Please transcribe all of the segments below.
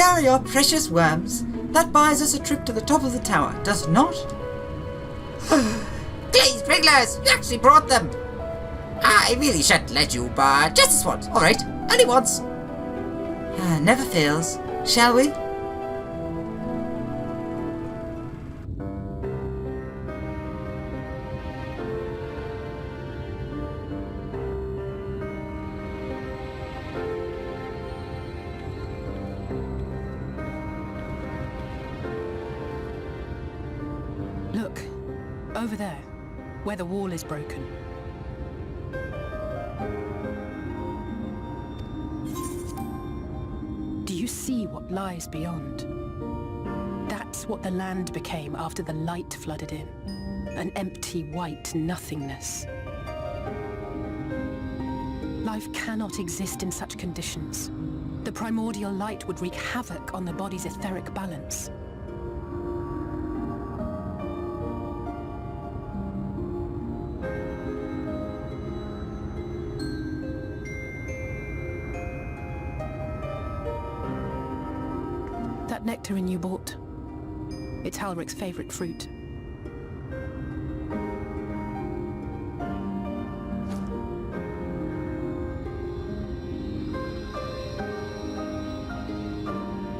Here are your precious worms. That buys us a trip to the top of the tower, does it not? Please, Wrigglers, you actually brought them. I really shan't let you, but just this once, alright? Only once. Never fails. Shall we? Look, over there, where the wall is broken. Do you see what lies beyond? That's what the land became after the light flooded in. An empty white nothingness. Life cannot exist in such conditions. The primordial light would wreak havoc on the body's etheric balance. That nectarine you bought, it's Halric's favorite fruit.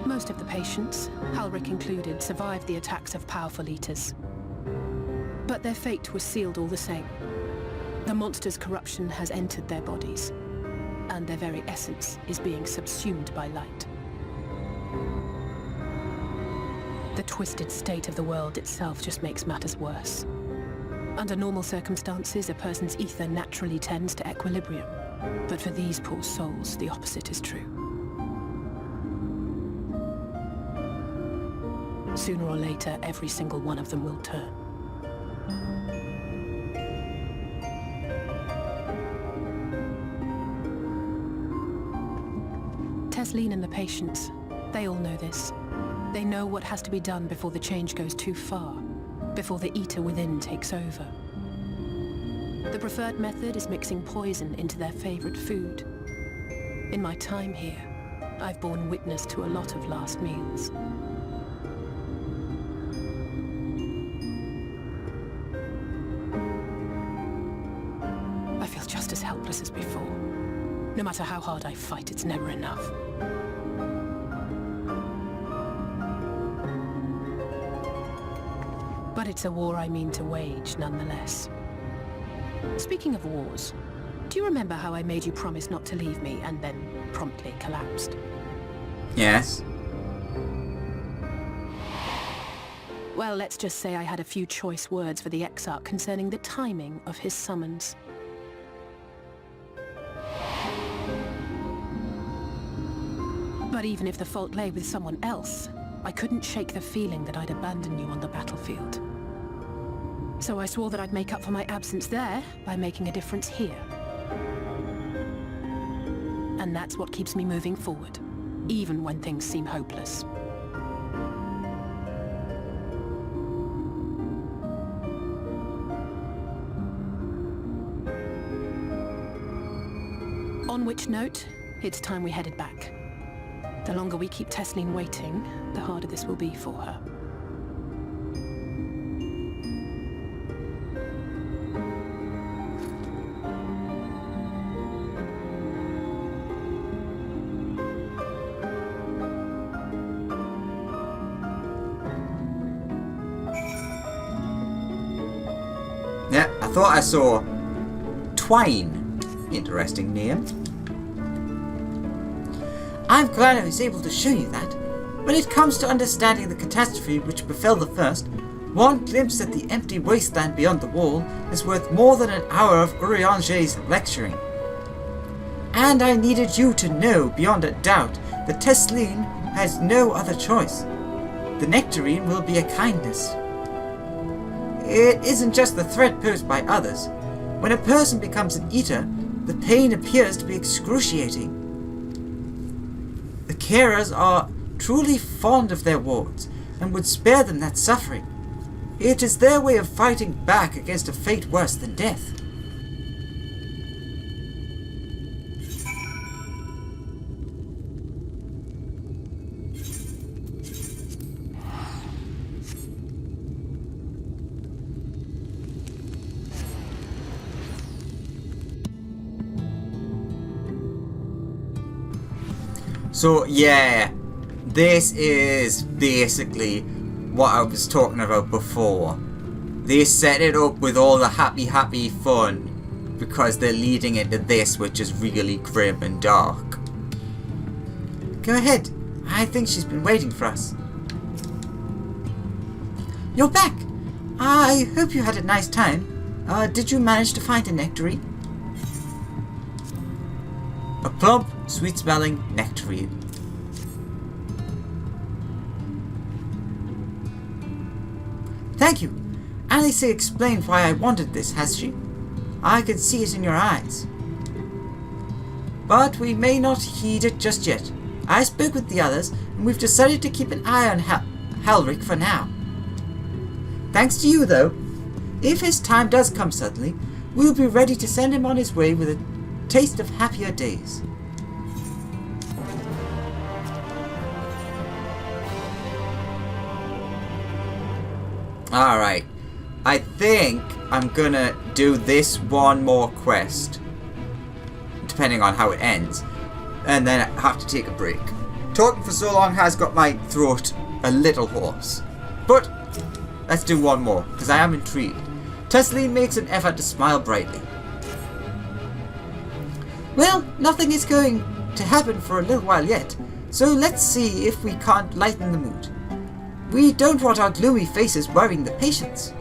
Most of the patients, Halric included, survived the attacks of powerful eaters. But their fate was sealed all the same. The monster's corruption has entered their bodies, and their very essence is being subsumed by light. The twisted state of the world itself just makes matters worse. Under normal circumstances, a person's ether naturally tends to equilibrium. But for these poor souls, the opposite is true. Sooner or later, every single one of them will turn. Tesleen and the patients, they all know this. They know what has to be done before the change goes too far, before the eater within takes over. The preferred method is mixing poison into their favorite food. In my time here, I've borne witness to a lot of last meals. I feel just as helpless as before. No matter how hard I fight, it's never enough. But it's a war I mean to wage, nonetheless. Speaking of wars, do you remember how I made you promise not to leave me and then promptly collapsed? Yes. Well, let's just say I had a few choice words for the Exarch concerning the timing of his summons. But even if the fault lay with someone else, I couldn't shake the feeling that I'd abandon you on the battlefield. So I swore that I'd make up for my absence there by making a difference here. And that's what keeps me moving forward, even when things seem hopeless. On which note, it's time we headed back. The longer we keep Tesleen waiting, the harder this will be for her. Yeah, I thought I saw Twain. Interesting name. I'm glad I was able to show you that. When it comes to understanding the catastrophe which befell the first, one glimpse at the empty wasteland beyond the wall is worth more than an hour of Urianger's lecturing. And I needed you to know beyond a doubt that Tesleen has no other choice. The nectarine will be a kindness. It isn't just the threat posed by others. When a person becomes an eater, the pain appears to be excruciating. The carers are truly fond of their wards and would spare them that suffering. It is their way of fighting back against a fate worse than death. So yeah, this is basically what I was talking about before. They set it up with all the happy fun because they're leading into this, which is really grim and dark. Go ahead. I think she's been waiting for us. You're back. I hope you had a nice time. Did you manage to find a nectarine? A plump, sweet-smelling nectarine. Thank you. Alice explained why I wanted this, has she? I can see it in your eyes. But we may not heed it just yet. I spoke with the others, and we've decided to keep an eye on Halric for now. Thanks to you, though. If his time does come suddenly, we'll be ready to send him on his way with a taste of happier days. Alright, I think I'm gonna do this one more quest, depending on how it ends, and then I have to take a break. Talking for so long has got my throat a little hoarse, but let's do one more, because I am intrigued. Tesseline makes an effort to smile brightly. Well, nothing is going to happen for a little while yet, so let's see if we can't lighten the mood. We don't want our gloomy faces worrying the patients.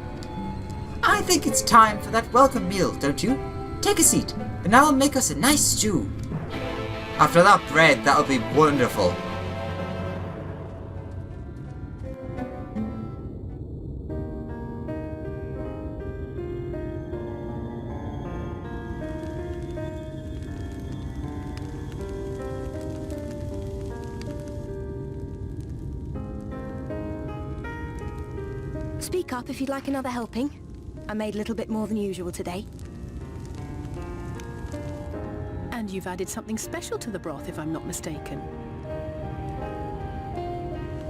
I think it's time for that welcome meal, don't you? Take a seat, and I'll make us a nice stew. After that bread, that'll be wonderful. Speak up if you'd like another helping. I made a little bit more than usual today. And you've added something special to the broth, if I'm not mistaken.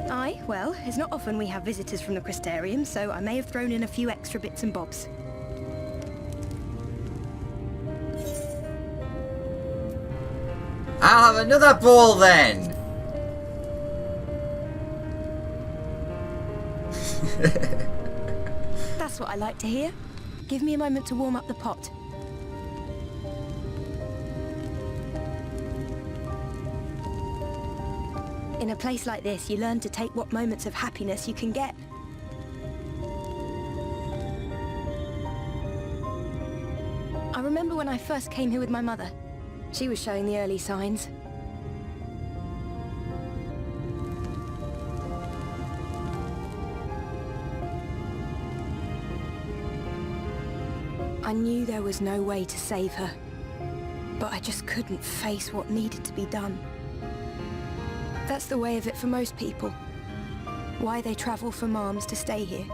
Aye, well, it's not often we have visitors from the Crystarium, so I may have thrown in a few extra bits and bobs. I'll have another bowl then! That's what I like to hear. Give me a moment to warm up the pot. In a place like this, you learn to take what moments of happiness you can get. I remember when I first came here with my mother. She was showing the early signs. I knew there was no way to save her, but I just couldn't face what needed to be done. That's the way of it for most people. Why they travel from arms to stay here.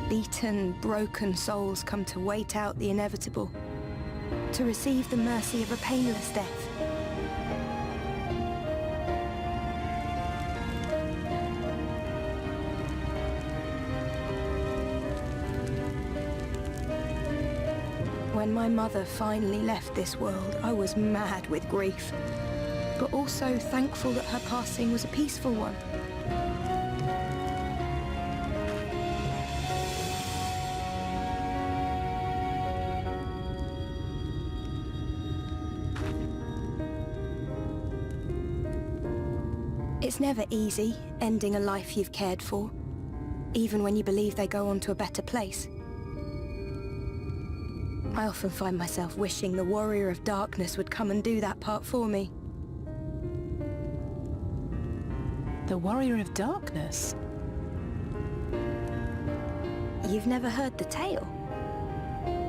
Beaten, broken souls come to wait out the inevitable, to receive the mercy of a painless death. When my mother finally left this world, I was mad with grief, but also thankful that her passing was a peaceful one. It's never easy, ending a life you've cared for, even when you believe they go on to a better place. I often find myself wishing the Warrior of Darkness would come and do that part for me. The Warrior of Darkness? You've never heard the tale?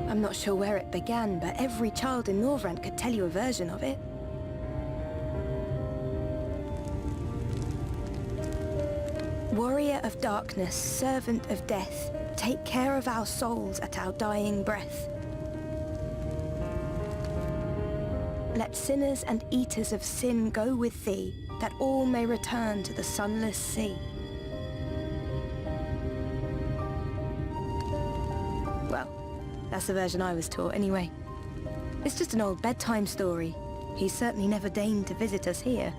I'm not sure where it began, but every child in Norvrand could tell you a version of it. Warrior of Darkness, servant of death, take care of our souls at our dying breath. Let sinners and eaters of sin go with thee, that all may return to the sunless sea. Well, that's the version I was taught anyway. It's just an old bedtime story, He's certainly never deigned to visit us here.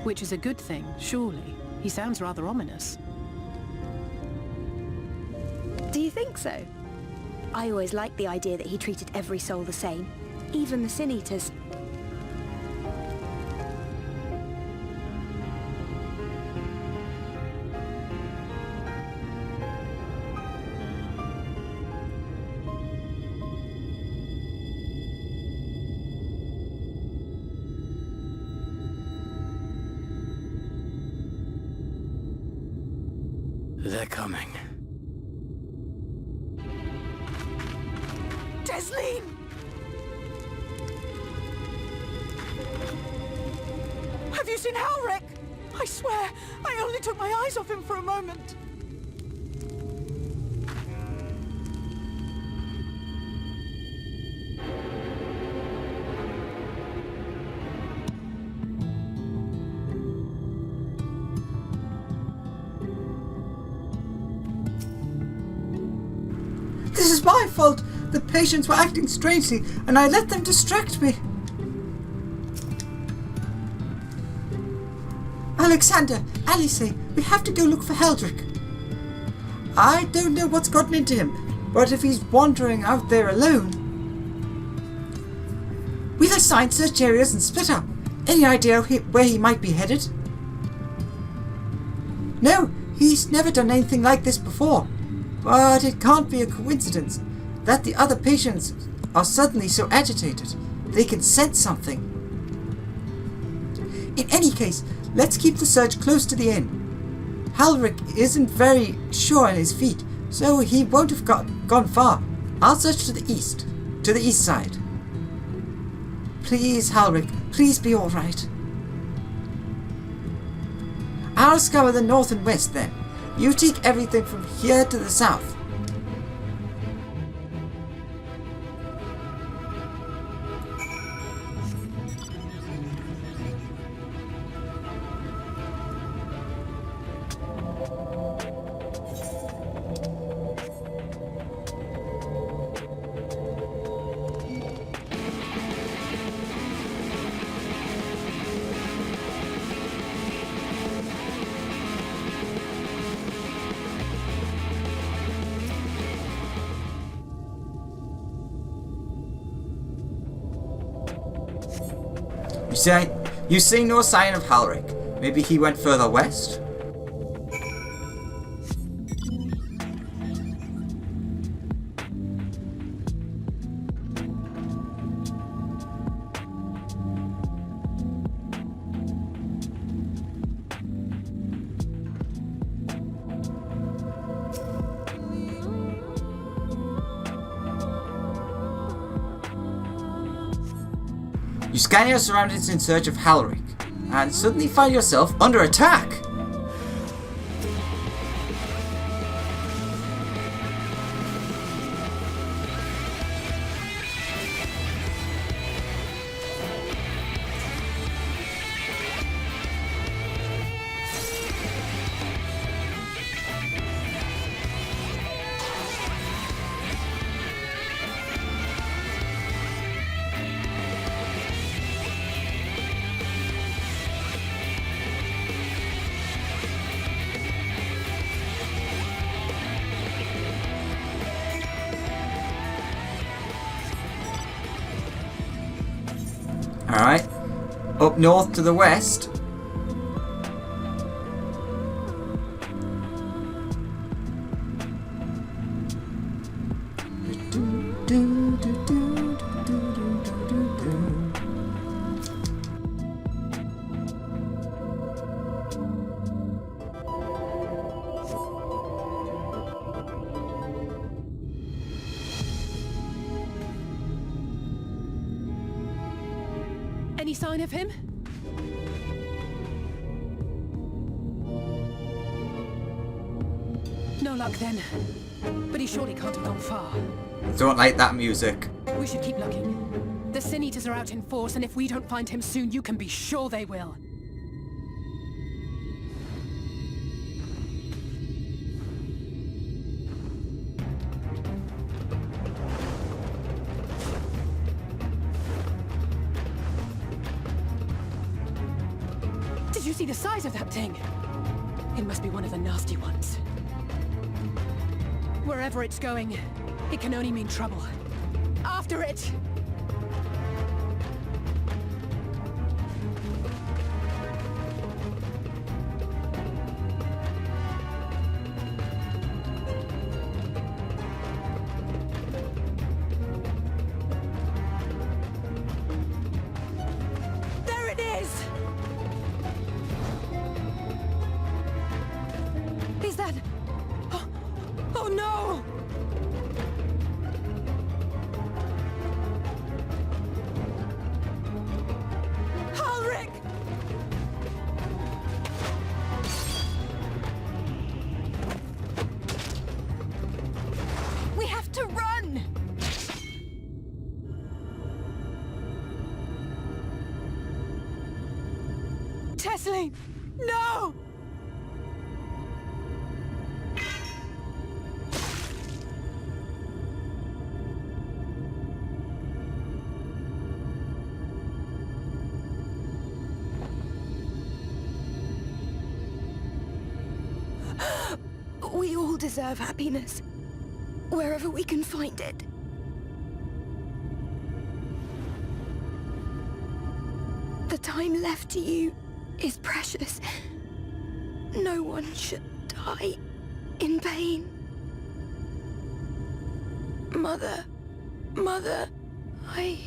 Which is a good thing, surely. He sounds rather ominous. Do you think so? I always liked the idea that he treated every soul the same, even the Sin Eaters. They're coming. Tesleen! Have you seen Halric? I swear, I only took my eyes off him for a moment. This is my fault! The patients were acting strangely, and I let them distract me. Alexander, Alice, we have to go look for Heldrick. I don't know what's gotten into him, but if he's wandering out there alone... We've assigned search areas and split up. Any idea where he might be headed? No, he's never done anything like this before. But it can't be a coincidence that the other patients are suddenly so agitated. They can sense something. In any case, let's keep the search close to the inn. Halric isn't very sure on his feet, so he won't have gone far. I'll search to the east side. Please, Halric, please be alright. I'll scour the north and west then. You take everything from here to the south. You see no sign of Halric. Maybe he went further west? You scan your surroundings in search of Halric, and suddenly find yourself under attack! Alright, up north to the west. Any sign of him? No luck then. But he surely can't have gone far. Don't like that music. We should keep looking. The Sin Eaters are out in force, and if we don't find him soon, you can be sure they will. Did you see the size of that thing? It must be one of the nasty ones. Wherever it's going, it can only mean trouble. After it! There it is! Is that... Oh no! Ulrich! We have to run! Tesseline! No! We all deserve happiness, wherever we can find it. The time left to you is precious. No one should die in pain. Mother, I...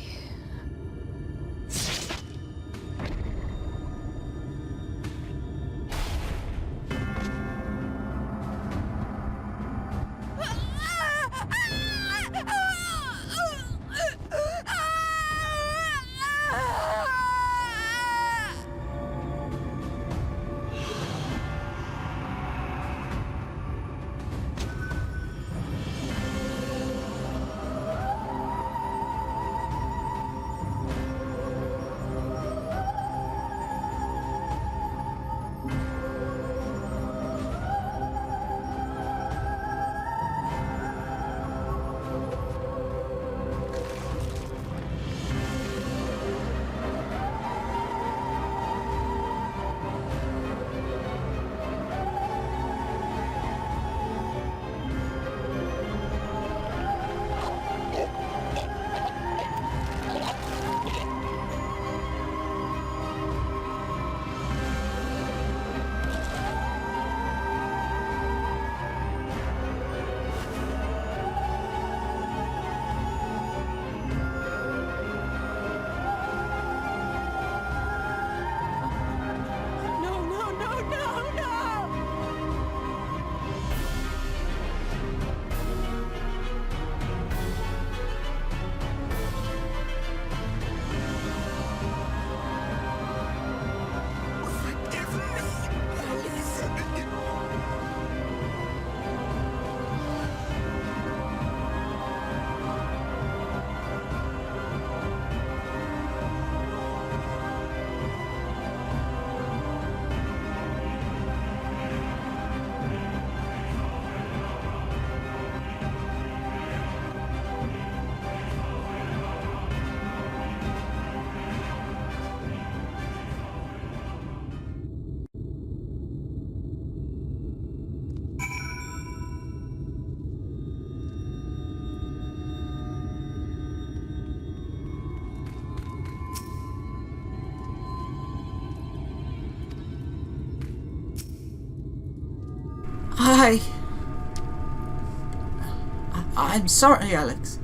I'm sorry, Alex.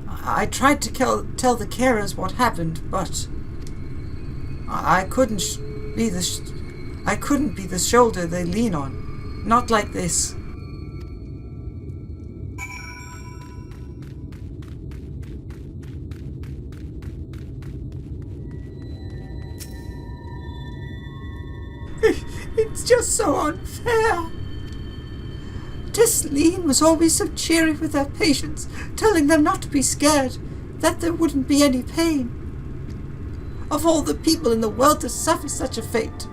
I tried to tell the carers what happened, but I couldn't be the shoulder they lean on. Not like this. It's just so unfair. Tesseline was always so cheery with her patients, telling them not to be scared, that there wouldn't be any pain. Of all the people in the world to suffer such a fate.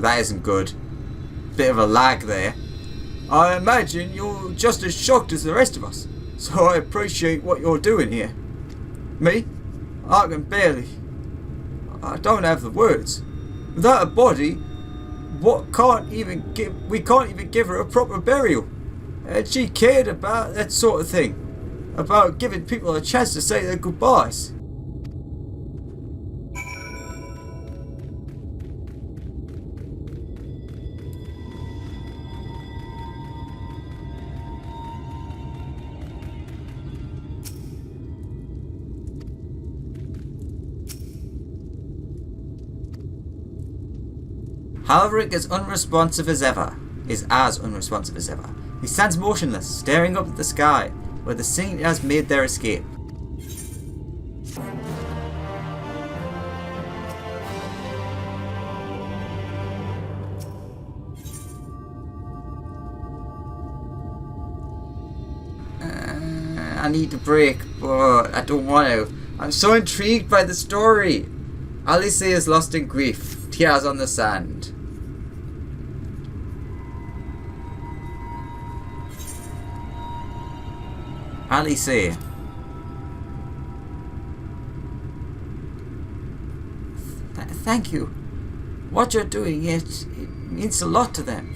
that isn't good. Bit of a lag there. I imagine you're just as shocked as the rest of us, so I appreciate what you're doing here. Me? I can barely. I don't have the words. Without a body, we can't even give her a proper burial. And she cared about that sort of thing. About giving people a chance to say their goodbyes. Halverick is unresponsive as ever. Is as unresponsive as ever. He stands motionless, staring up at the sky, where the Saint has made their escape. I need to break, but I don't want to. I'm so intrigued by the story. Alice is lost in grief, tears on the sand. Alice. Thank you. What you're doing, it means a lot to them.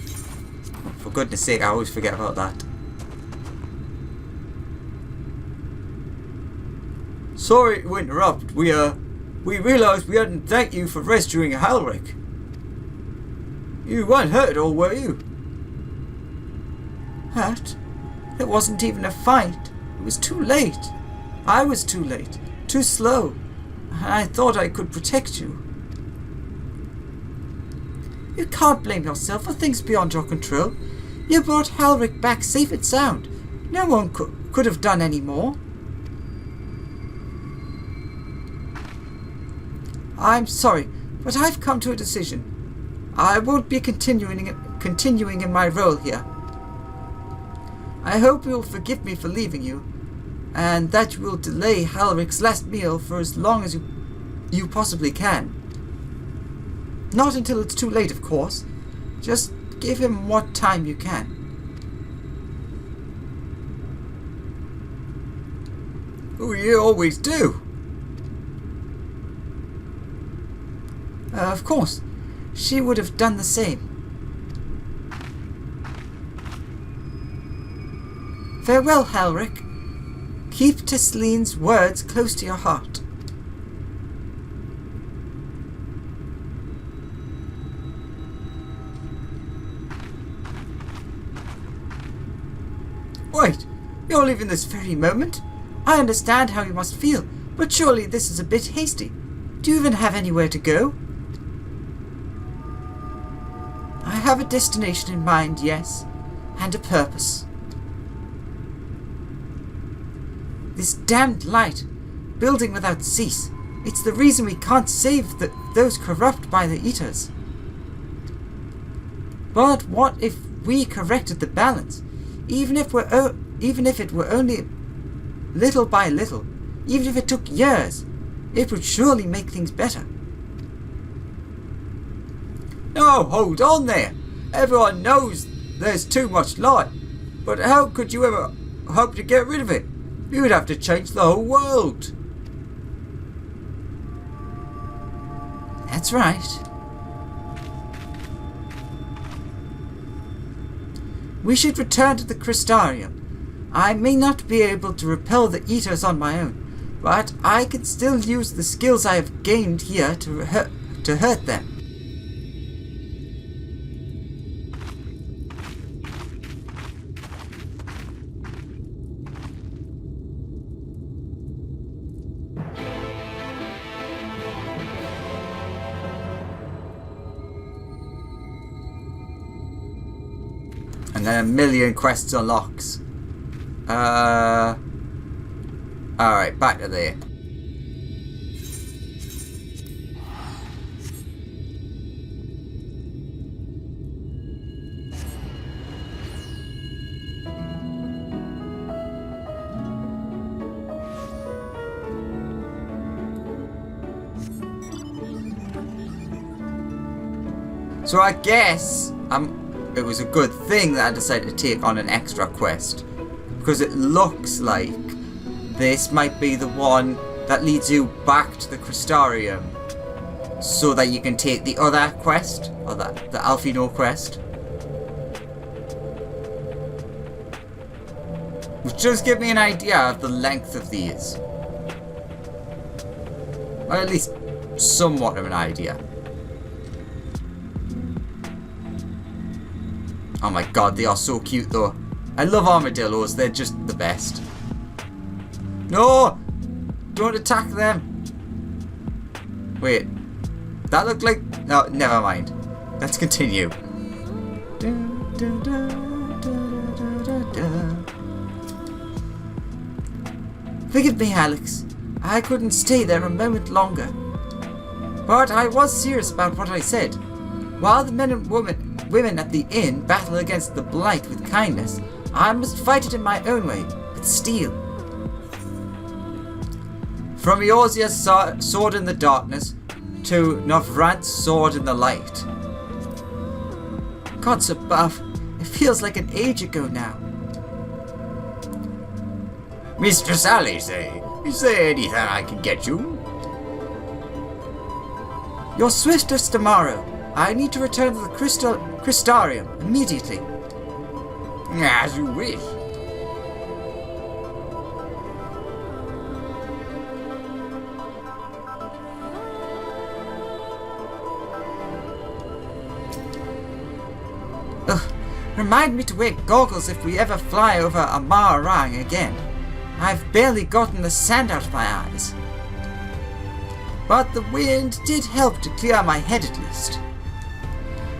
Oh, for goodness sake, I always forget about that. Sorry to interrupt. We realised we hadn't thanked you for rescuing Halric. You weren't hurt at all, were you? Hurt? It wasn't even a fight. It was too late. I was too late. Too slow. I thought I could protect you. You can't blame yourself for things beyond your control. You brought Halric back safe and sound. No one could have done any more. I'm sorry, but I've come to a decision. I won't be continuing in my role here. I hope you'll forgive me for leaving you, and that you will delay Halric's last meal for as long as you possibly can. Not until it's too late, of course. Just give him what time you can. Oh, you always do. Of course. She would have done the same. Farewell, Halric. Keep Tisline's words close to your heart. Wait, you're leaving this very moment? I understand how you must feel, but surely this is a bit hasty. Do you even have anywhere to go? I have a destination in mind, yes, and a purpose. This damned light, building without cease. It's the reason we can't save those corrupt by the Eaters. But what if we corrected the balance? Even if it were only little by little, even if it took years, it would surely make things better. No, hold on there. Everyone knows there's too much light. But how could you ever hope to get rid of it? You would have to change the whole world. That's right. We should return to the Crystarium. I may not be able to repel the Eaters on my own, but I can still use the skills I have gained here to hurt them. And then 1,000,000 quests unlocks. Alright, back to there. So I guess it was a good thing that I decided to take on an extra quest. Because it looks like this might be the one that leads you back to the Crystarium. So that you can take the other quest, or the Alphino quest. Which does give me an idea of the length of these. Or at least somewhat of an idea. Oh my god, they are so cute though. I love armadillos, they're just the best. No! Don't attack them! Wait. That looked like... No, never mind. Let's continue. Forgive me, Alex. I couldn't stay there a moment longer. But I was serious about what I said. While the men and women at the inn battle against the blight with kindness, I must fight it in my own way, with steel. From Eorzea's sword in the darkness to Novrant's sword in the light. Gods above, it feels like an age ago now. Mistress Alice, is there anything I can get you? Your swiftest tomorrow. I need to return to the Crystarium immediately. As you wish. Ugh, remind me to wear goggles if we ever fly over Amar Rang again. I've barely gotten the sand out of my eyes. But the wind did help to clear my head at least.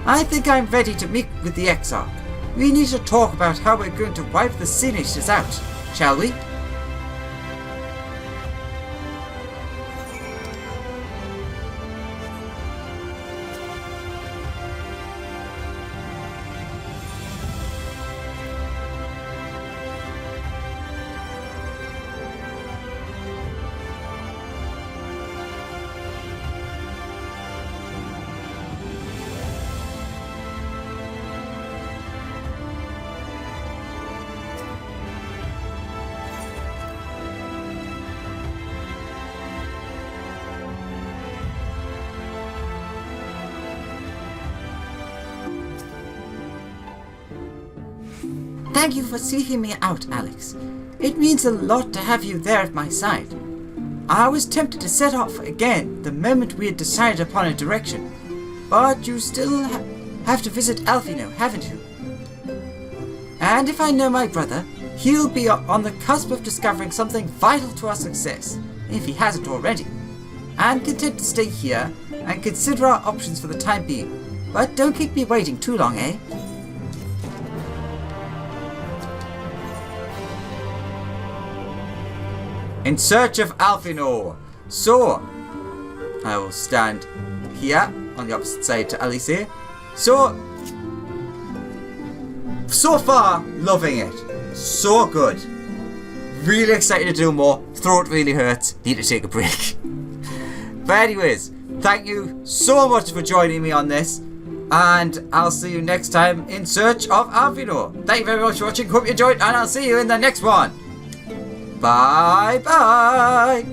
I think I'm ready to meet with the Exarch. We need to talk about how we're going to wipe the Sinisters out, shall we? Thank you for seeking me out, Alex. It means a lot to have you there at my side. I was tempted to set off again the moment we had decided upon a direction, but you still have to visit Alphino, haven't you? And if I know my brother, he'll be on the cusp of discovering something vital to our success, if he hasn't already. I'm content to stay here and consider our options for the time being, but don't keep me waiting too long, eh? In search of Alphino. So, I will stand here on the opposite side to Alice here. So far, loving it. So good. Really excited to do more. Throat really hurts. Need to take a break. But anyways, thank you so much for joining me on this. And I'll see you next time in search of Alphino. Thank you very much for watching. Hope you enjoyed. And I'll see you in the next one. Bye bye.